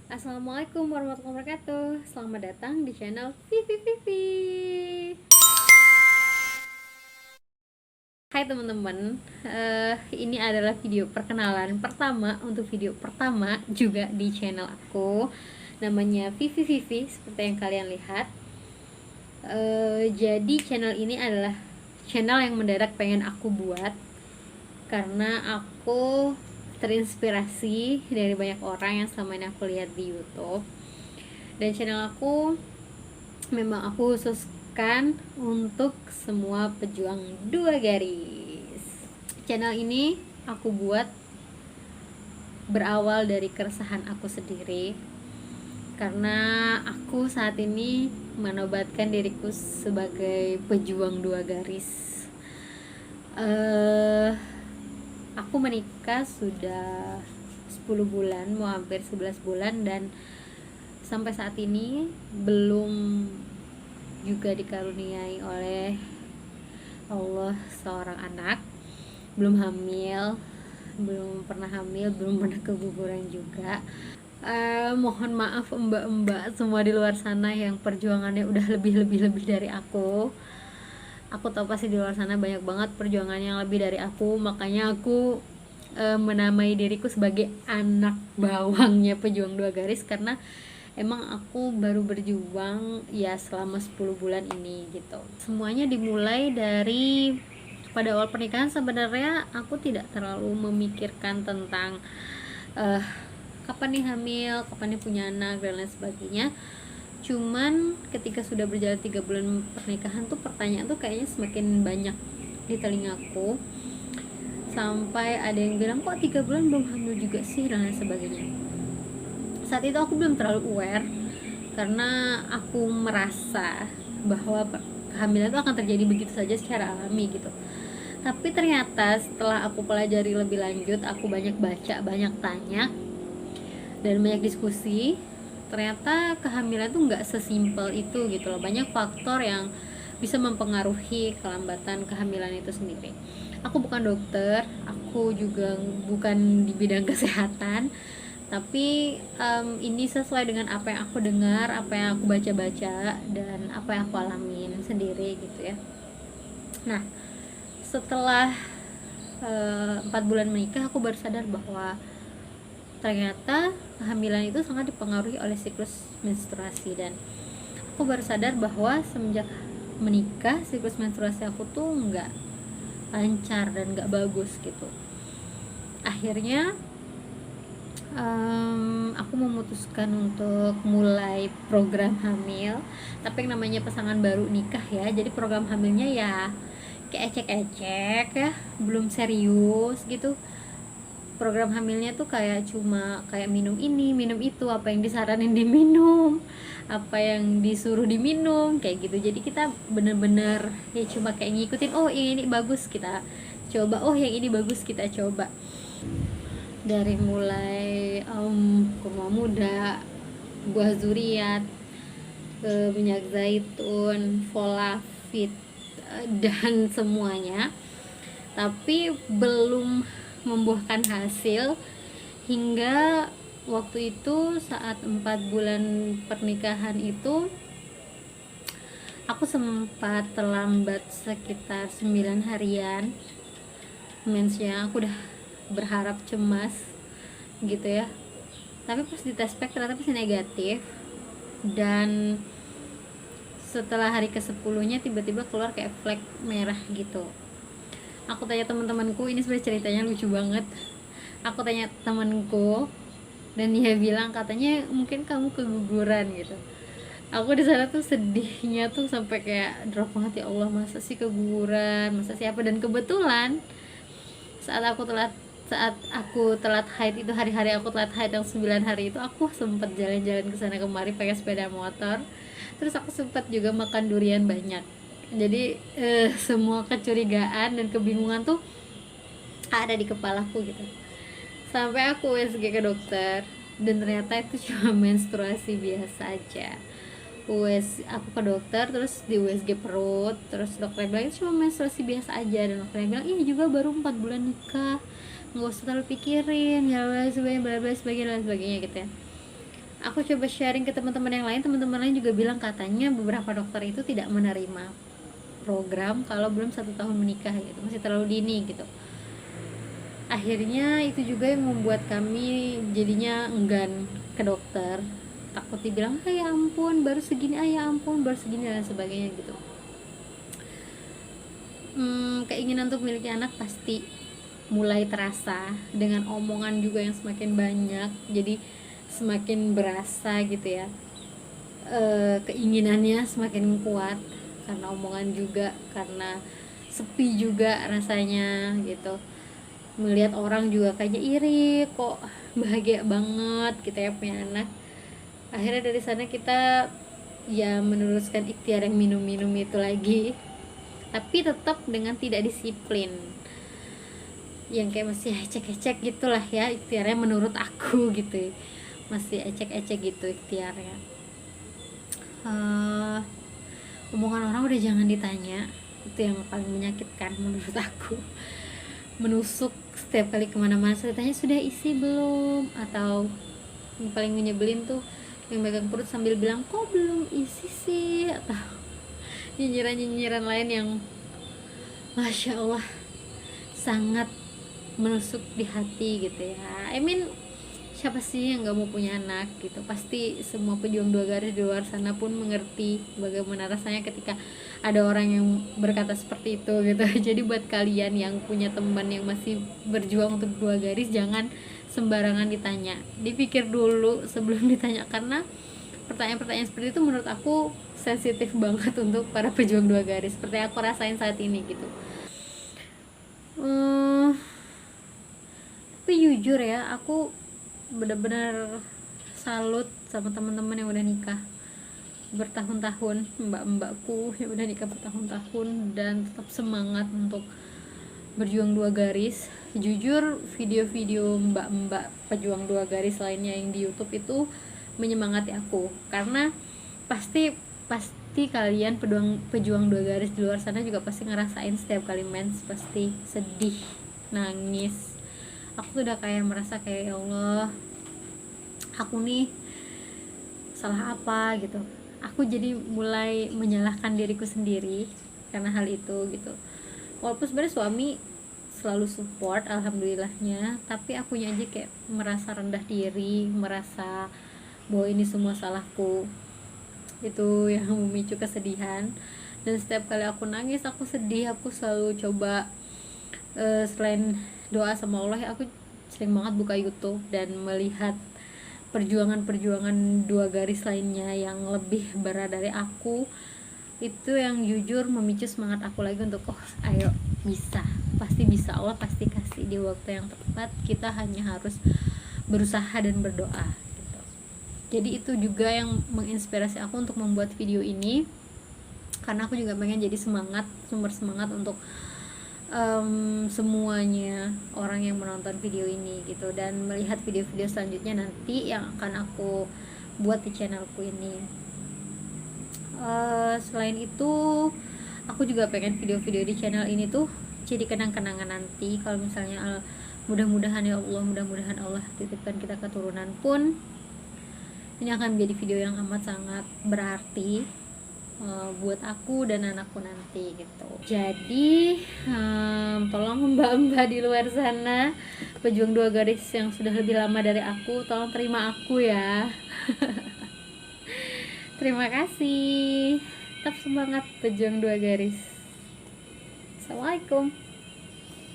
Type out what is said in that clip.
Assalamualaikum warahmatullahi wabarakatuh. Selamat datang di channel Vivi Vivi. Hai teman-teman, ini adalah video perkenalan pertama untuk video pertama juga di channel aku. Namanya Vivi Vivi seperti yang kalian lihat. Jadi channel ini adalah channel yang mendadak pengen aku buat karena aku terinspirasi dari banyak orang yang selama ini aku lihat di YouTube. Dan channel aku memang aku khususkan untuk semua pejuang dua garis. Channel ini aku buat berawal dari keresahan aku sendiri, karena aku saat ini menobatkan diriku sebagai pejuang dua garis. Aku menikah sudah 10 bulan, mau hampir 11 bulan, dan sampai saat ini belum juga dikaruniai oleh Allah seorang anak. Belum hamil, belum pernah hamil, belum pernah keguguran juga. Mohon maaf mbak-mbak semua di luar sana yang perjuangannya udah lebih dari aku tahu pasti di luar sana banyak banget perjuangannya yang lebih dari aku. Makanya aku menamai diriku sebagai anak bawangnya pejuang dua garis, karena emang aku baru berjuang ya selama 10 bulan ini gitu. Semuanya dimulai dari pada awal pernikahan. Sebenarnya aku tidak terlalu memikirkan tentang kapan nih hamil, kapan nih punya anak dan lain sebagainya. Cuman ketika sudah berjalan 3 bulan pernikahan tuh pertanyaan tuh kayaknya semakin banyak di telingaku, sampai ada yang bilang kok 3 bulan belum hamil juga sih dan lain sebagainya. Saat itu aku belum terlalu aware karena aku merasa bahwa kehamilan itu akan terjadi begitu saja secara alami gitu. Tapi ternyata setelah aku pelajari lebih lanjut, aku banyak baca, banyak tanya, dan banyak diskusi, ternyata kehamilan tuh nggak sesimpel itu gitu loh. Banyak faktor yang bisa mempengaruhi kelambatan kehamilan itu sendiri. Aku bukan dokter, aku juga bukan di bidang kesehatan, tapi ini sesuai dengan apa yang aku dengar, apa yang aku baca-baca, dan apa yang aku alamin sendiri gitu ya. Nah, setelah 4 bulan menikah, aku baru sadar bahwa ternyata kehamilan itu sangat dipengaruhi oleh siklus menstruasi. Dan aku baru sadar bahwa semenjak menikah, siklus menstruasi aku tuh nggak lancar dan nggak bagus gitu. Akhirnya aku memutuskan untuk mulai program hamil. Tapi yang namanya pasangan baru nikah ya, jadi program hamilnya ya kayak ecek-ecek ya, belum serius gitu. Program hamilnya tuh kayak cuma kayak minum ini, minum itu, apa yang disaranin diminum, apa yang disuruh diminum, kayak gitu. Jadi kita bener-bener ya cuma kayak ngikutin, oh ini bagus kita coba, oh yang ini bagus kita coba. Dari mulai kurma muda, buah zuriat, minyak zaitun, folafit, dan semuanya, tapi belum membuahkan hasil hingga waktu itu. Saat 4 bulan pernikahan itu aku sempat terlambat sekitar 9 harian mensnya. Aku udah berharap, cemas gitu ya, tapi pas dites pack ternyata masih negatif. Dan setelah hari ke-10-nya tiba-tiba keluar kayak flek merah gitu. Aku tanya teman-temanku, ini sebenarnya ceritanya lucu banget. Aku tanya temanku dan dia bilang katanya mungkin kamu keguguran gitu. Aku di sana tuh sedihnya tuh sampai kayak drop banget, ya Allah, masa sih keguguran, masa siapa. Dan kebetulan saat aku telat haid itu, hari-hari aku telat haid yang 9 hari itu, aku sempat jalan-jalan ke sana kemari pakai sepeda motor. Terus aku sempat juga makan durian banyak. Jadi semua kecurigaan dan kebingungan tuh ada di kepalaku gitu. Sampai aku USG ke dokter, dan ternyata itu cuma menstruasi biasa aja. Aku ke dokter, terus di USG perut, terus dokternya bilang itu cuma menstruasi biasa aja. Dan dokternya bilang ini juga baru 4 bulan nikah, nggak usah terlalu pikirin, ya bla bla sebagainya gitu ya. Aku coba sharing ke teman-teman yang lain, teman-teman lain juga bilang katanya beberapa dokter itu tidak menerima program kalau belum 1 tahun menikah gitu, masih terlalu dini gitu. Akhirnya itu juga yang membuat kami jadinya enggan ke dokter, takut dibilang ya ampun baru segini, ya ampun baru segini dan sebagainya gitu. Keinginan untuk memiliki anak pasti mulai terasa dengan omongan juga yang semakin banyak, jadi semakin berasa gitu ya. Keinginannya semakin kuat karena omongan juga, karena sepi juga rasanya gitu. Melihat orang juga kayaknya iri, kok bahagia banget kita ya punya anak. Akhirnya dari sana kita ya meneruskan ikhtiar yang minum-minum itu lagi, tapi tetap dengan tidak disiplin, yang kayak masih ecek-ecek gitulah ya ikhtiarnya menurut aku gitu, masih ecek-ecek gitu ikhtiarnya. uh, Omongan orang udah jangan ditanya, itu yang paling menyakitkan menurut aku. Menusuk setiap kali kemana-mana ditanya sudah isi belum, atau yang paling menyebelin tuh yang megang perut sambil bilang kok belum isi sih, atau nyinyiran-nyinyiran lain yang masya Allah sangat menusuk di hati gitu ya. I mean, siapa sih yang gak mau punya anak gitu, pasti semua pejuang 2 garis di luar sana pun mengerti bagaimana rasanya ketika ada orang yang berkata seperti itu gitu. Jadi buat kalian yang punya teman yang masih berjuang untuk 2 garis, jangan sembarangan ditanya, dipikir dulu sebelum ditanya, karena pertanyaan-pertanyaan seperti itu menurut aku sensitif banget untuk para pejuang 2 garis, seperti aku rasain saat ini gitu. Tapi jujur ya, aku benar-benar salut sama teman-teman yang udah nikah bertahun-tahun, mbak-mbakku yang udah nikah bertahun-tahun dan tetap semangat untuk berjuang 2 garis. Jujur video-video mbak-mbak pejuang 2 garis lainnya yang di YouTube itu menyemangati aku, karena pasti pasti kalian pejuang 2 garis di luar sana juga pasti ngerasain setiap kali mens pasti sedih, nangis. Aku tuh udah kayak merasa kayak ya Allah, aku nih salah apa gitu. Aku jadi mulai menyalahkan diriku sendiri karena hal itu gitu. Walaupun sebenarnya suami selalu support alhamdulillahnya, tapi akunya aja kayak merasa rendah diri, merasa bahwa ini semua salahku. Itu yang memicu kesedihan. Dan setiap kali aku nangis, aku sedih, aku selalu coba selain doa sama Allah, aku sering banget buka YouTube dan melihat perjuangan-perjuangan 2 garis lainnya yang lebih berat dari aku. Itu yang jujur memicu semangat aku lagi untuk ayo bisa, pasti bisa, Allah pasti kasih di waktu yang tepat, kita hanya harus berusaha dan berdoa gitu. Jadi itu juga yang menginspirasi aku untuk membuat video ini, karena aku juga pengen jadi sumber semangat untuk semuanya orang yang menonton video ini gitu, dan melihat video-video selanjutnya nanti yang akan aku buat di channelku ini. Selain itu aku juga pengen video-video di channel ini tuh jadi kenang-kenangan nanti kalau misalnya mudah-mudahan ya Allah, mudah-mudahan Allah titipkan kita keturunan pun, ini akan menjadi video yang amat sangat berarti buat aku dan anakku nanti gitu. Jadi tolong mbak-mbak di luar sana, pejuang 2 garis yang sudah lebih lama dari aku, tolong terima aku ya. Terima kasih, tetap semangat pejuang 2 garis. Assalamualaikum.